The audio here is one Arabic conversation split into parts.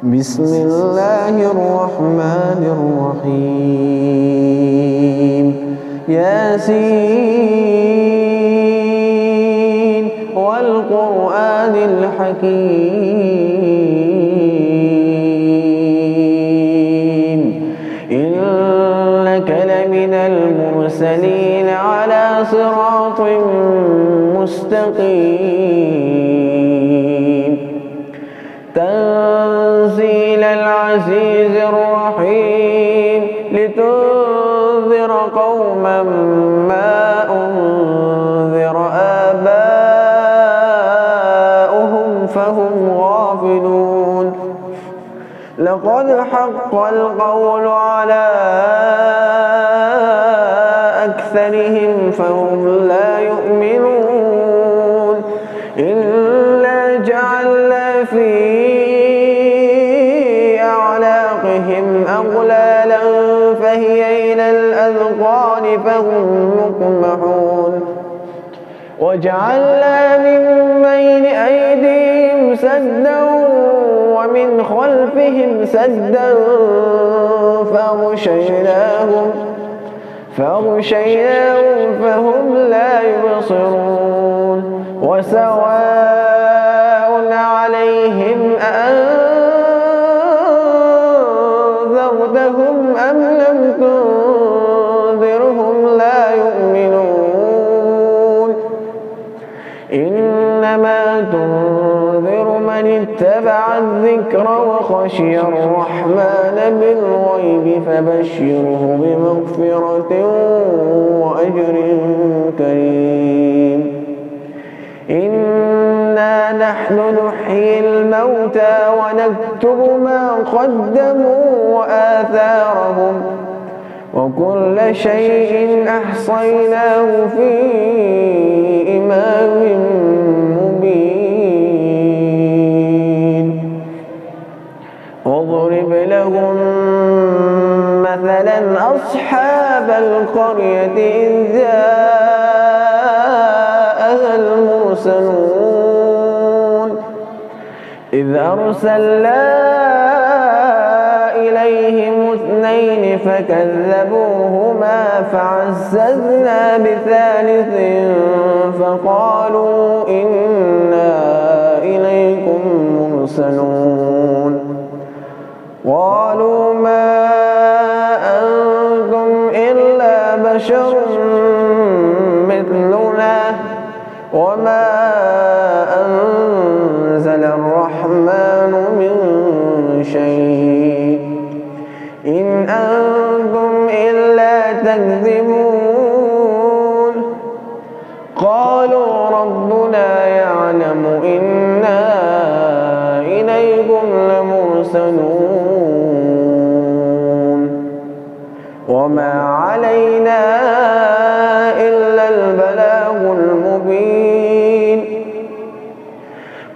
بسم الله الرحمن الرحيم ياسين والقرآن الحكيم إنك لمن المرسلين على صراط مستقيم تنزيل العزيز الرحيم لتنذر قوما ما أنذر آباؤهم فهم غافلون لقد حق القول على أكثرهم فهم لا يؤمنون إنا جعلنا في أعناقهم أغلالا فهي إلى الأذقان فهم مقمحون وجعلنا من بين أيديهم سدا ومن خلفهم سدا فأغشيناهم فهم لا يبصرون وسواء عليهم أأنذرتهم أم لم تنذرهم لا يؤمنون إنما تنذر من اتبع الذكر وخشي الرحمن بالغيب فبشره بمغفرة وأجر كريم إنا نحن نحيي الموتى ونكتب ما قدموا وآثارهم وكل شيء أحصيناه في إمام مبين واضرب لهم مثلا أصحاب القرية إذ جاءها المرسلون إذ أرسلنا إليهم اثنين فكذبوهما فعززنا بثالث فقالوا إنا إليكم مرسلون قالوا ما أنتم إلا بشر مثلنا وما أنزل الرحمن من شيء إن أنتم إلا تكذبون قالوا ربنا يعلم إنا إليكم لمرسلون وما علينا إلا البلاغ المبين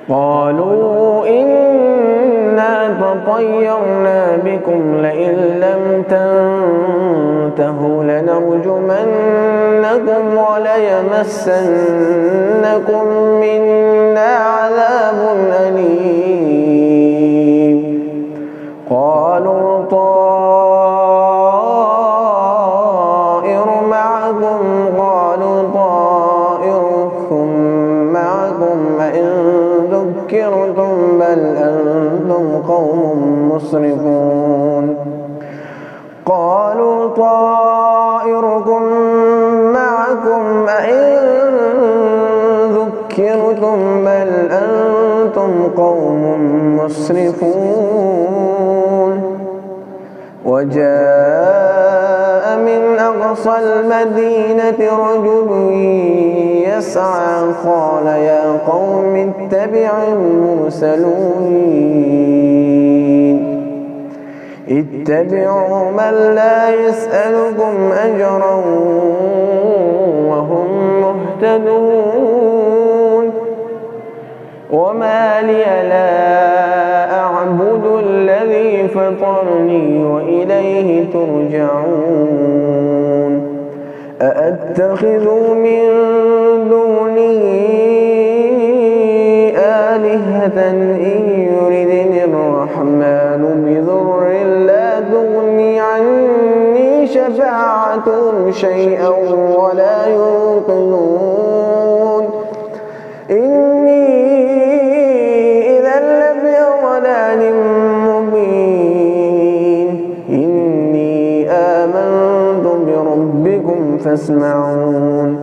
قالوا إنا تطيرنا بكم لئن لم تنتهوا لنرجمنكم وليمسنكم منا عذاب أليم قالوا طائر معكم قالوا طائركم معكم أئن ذكرتم بل أنتم قوم مسرفون قالوا طائركم معكم أئن ذكرتم بل أنتم قوم مسرفون وجاء من أقصى المدينة رجل يسعى قال يا قوم اتبعوا المرسلين اتبعوا من لا يسألكم أجرا وهم مهتدون وما لي لا أعبد الذي فطرني وإليه ترجعون أأتخذ من دونه آلهة إن يردني الرحمن منعتهم شيئا ولا ينقذون إني إذا لفي ضلال مبين إني آمنت بربكم فاسمعون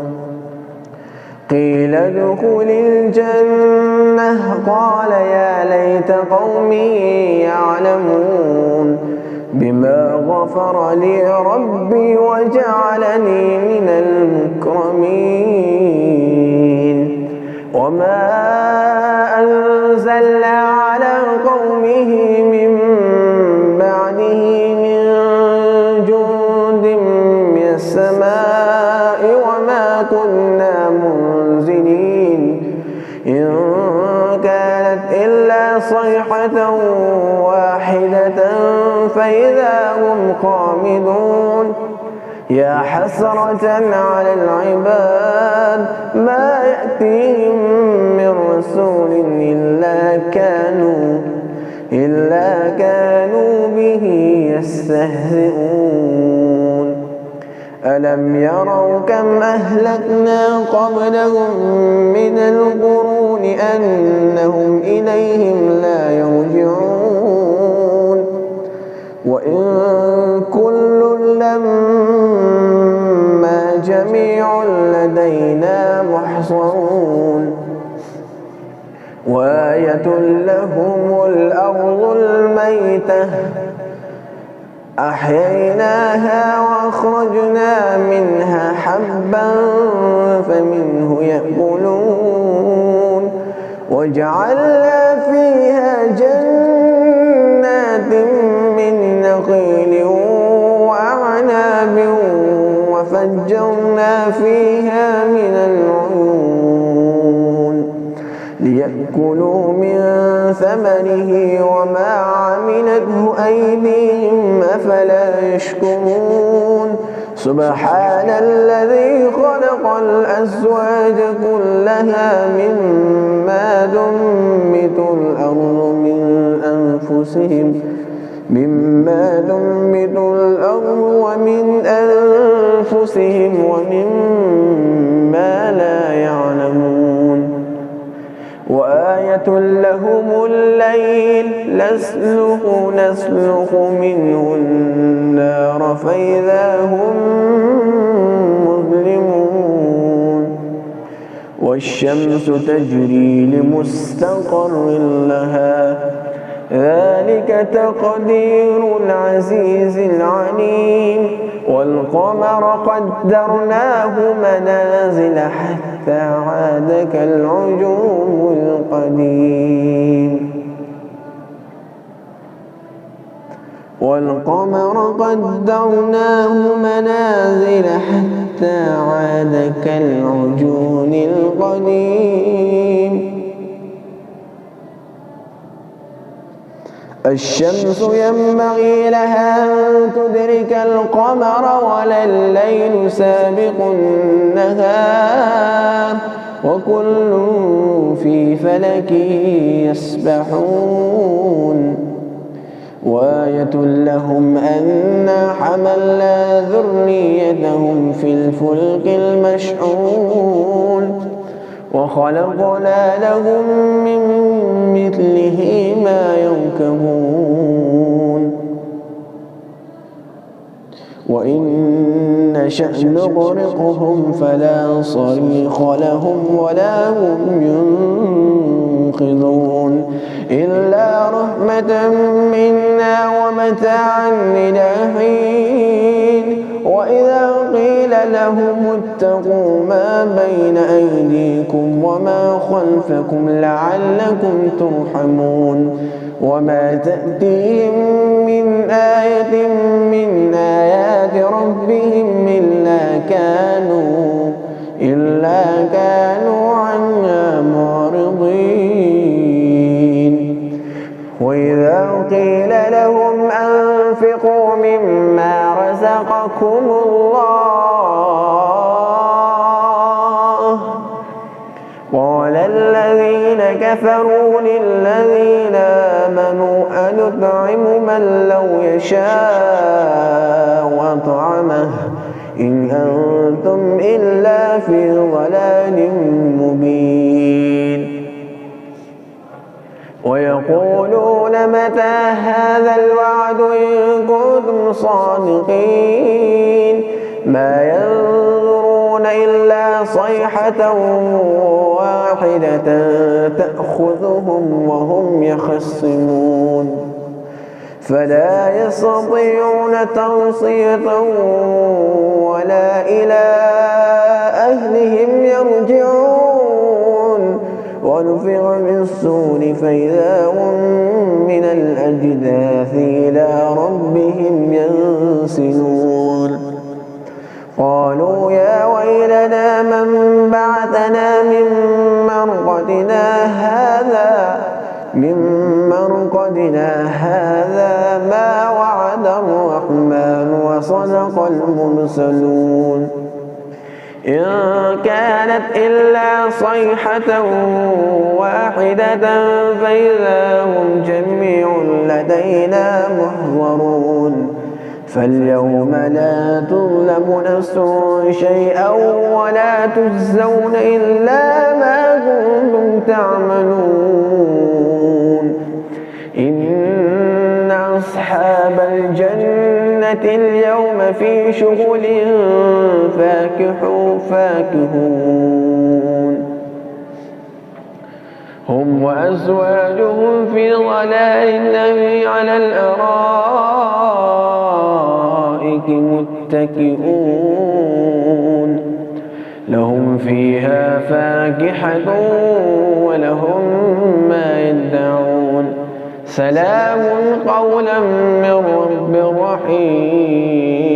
قيل ادخل الجنة قال يا ليت قومي يعلمون بما غفر لي ربي وجعلني من المكرمين وما أنزلنا على قومه من بعده من جند من السماء وما كنا منزلين إن كانت إلا صيحة واحدة فإذا هم خامدون يا حسرة على العباد ما يأتيهم من رسول إلا كانوا به يستهزئون ألم يروا كم أهلكنا قبلهم من القرون أنهم إليهم لا يرجعون وإن كل لما جميع لدينا محصرون وآية لهم الأرض الميتة أحييناها وأخرجنا منها حبا فمنه يأكلون وجعلنا فيها جنات من نخيل وأعناب وفجرنا فيها من العيون ليأكلوا من ثمره وما عملته أيديهم أفلا يشكرون سبحان الذي خلق الأزواج كلها مما تنبت الأرض ومن أنفسهم ومما لا يعلمون وآية لهم الليل نسلخ منه النار فإذا هم مظلمون والشمس تجري لمستقر لها ذلك تقدير العزيز العليم والقمر قدرناه منازل حتى عاد كالعرجون القديم الشمس ينبغي لها أن تدرك القمر ولا الليل سابق النهار وكل في فلك يسبحون وآية لهم أنا حملنا ذريتهم في الفلك المشحون وخلقنا لهم من مثله ما يركبون وإن نشأ نغرقهم فلا صريخ لهم ولا هم ينقذون إلا رحمة منا ومتاعا إلى حين وإذا قيل لهم اتقوا ما بين أيديكم وما خلفكم لعلكم ترحمون وما تأتيهم من آية من آيات ربهم إلا كانوا عنها معرضين وإذا قيل لهم أنفقوا مما رزقكم الله قال الذين كفروا للذين آمنوا أنطعم من لو يشاء وطعمه إن أنتم إلا في ضلال مبين ويقولون متى هذا الوعد إن كنتم صادقين ما ينظرون إلا صيحة واحدة تأخذهم وهم يخصمون فلا يستطيعون توصية ولا إلى أهلهم يرجعون ونفخ في الصور فإذا هم من الأجداث إلى ربهم ينسلون قالوا يا ويلنا من بعثنا من مرقدنا هذا ما وعد الرحمن وصدق المرسلون إن كانت إلا صيحة واحدة فإذا هم جميع لدينا محضرون فاليوم لا تظلم نفس شيئا ولا تجزون إلا ما كنتم تعملون إن أصحاب الجنة اليوم في شغل فاكهون هم وأزواجهم في ظلال على الأرائك متكئون لهم فيها فاكهة ولهم ما يدعون سلام قولا من رب رحيم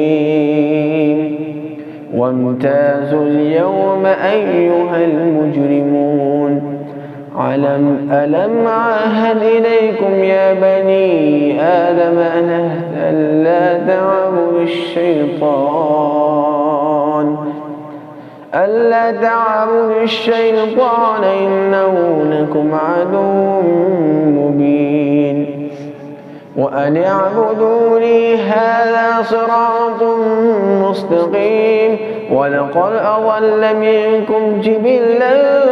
وامتازوا اليوم أيها المجرمون ألم عاهد إليكم يا بني آدم ألا تعبدوا الشيطان إنه لكم عدو مبين وأن اعبدوني هذا صراط مستقيم ولقد أضل منكم جبلا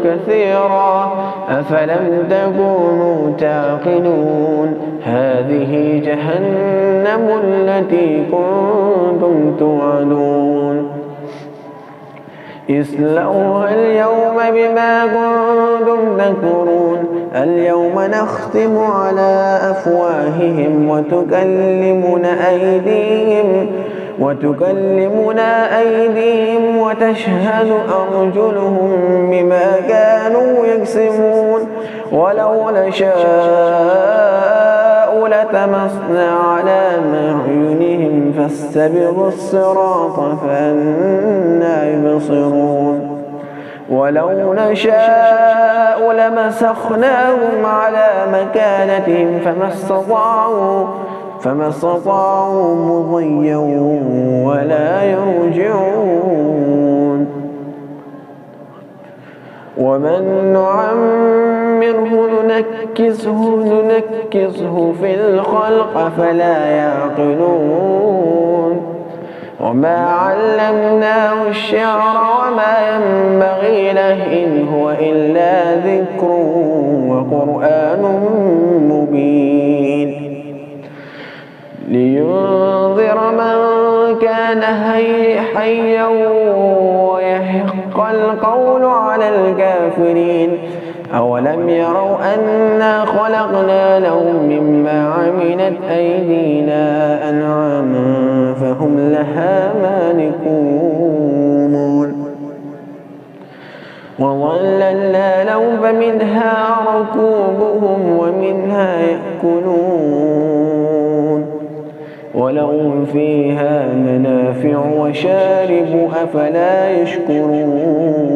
كثيرا أفلم تكونوا تعقلون هذه جهنم التي كنتم توعدون اصلوها اليوم بما كنتم تكفرون اليوم نختم على أفواههم وتكلمنا أيديهم وتشهد أرجلهم بما كانوا يكسبون ولو نشاء لتمسنا على أعينهم فاستبقوا الصراط فأنى يبصرون ولو نشاء لمسخناهم على مكانتهم فما استطاعوا مضيا ولا يرجعون ومن نعمره ننكسه في الخلق فلا يعقلون وما علمناه الشعر وما ينبغي له إن هو إلا ذكر وقرآن مبين لينذر من كان حيا ويحق القول على الكافرين أولم يروا أنا خلقنا لهم مما عملت أيدينا أنعاما فهم لها مالكون وظللنا لهم فمنها ركوبهم ومنها يأكلون ولهم فيها منافع وشارب أفلا يشكرون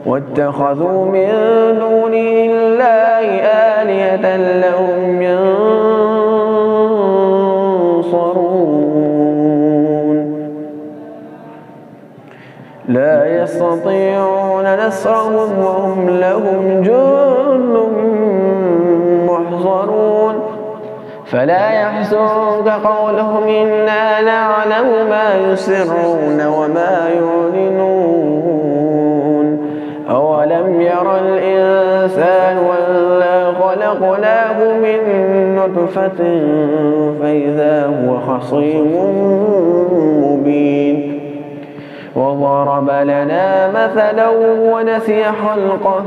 واتخذوا من دون الله آلهة لهم ينصرون لا يستطيعون نصرهم وهم لهم جند محضرون فلا يحزنك قولهم إنا نعلم ما يسرون وما يعلنون أولم ير الإنسان أنا خلقناه من نطفة فإذا هو خصيم مبين وضرب لنا مثلا ونسي خلقه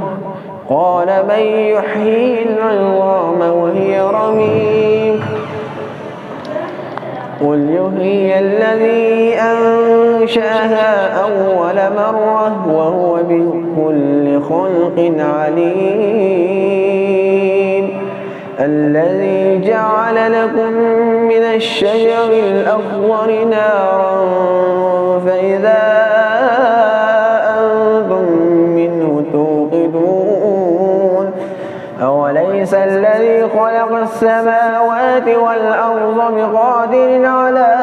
قال من يحيي العظام وهي رميم قل يحيي الذي أنشأها أول مرة وهو بكل خلق عليم الذي جعل لكم من الشجر الأخضر نارا فإذا أنتم منه توقدون أوليس الذي خلق السماوات والأرض بقادر على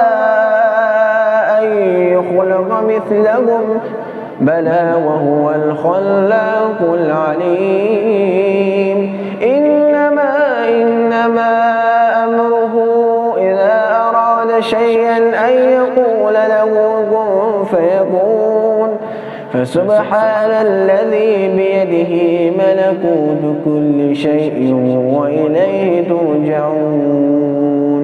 أن يخلق مثلهم بلى وهو الخلاق العليم إنما أمره إذا أراد شيئا أن يقول له كن فيكون فسبحان الذي بيده ملكوت كل شيء وإليه ترجعون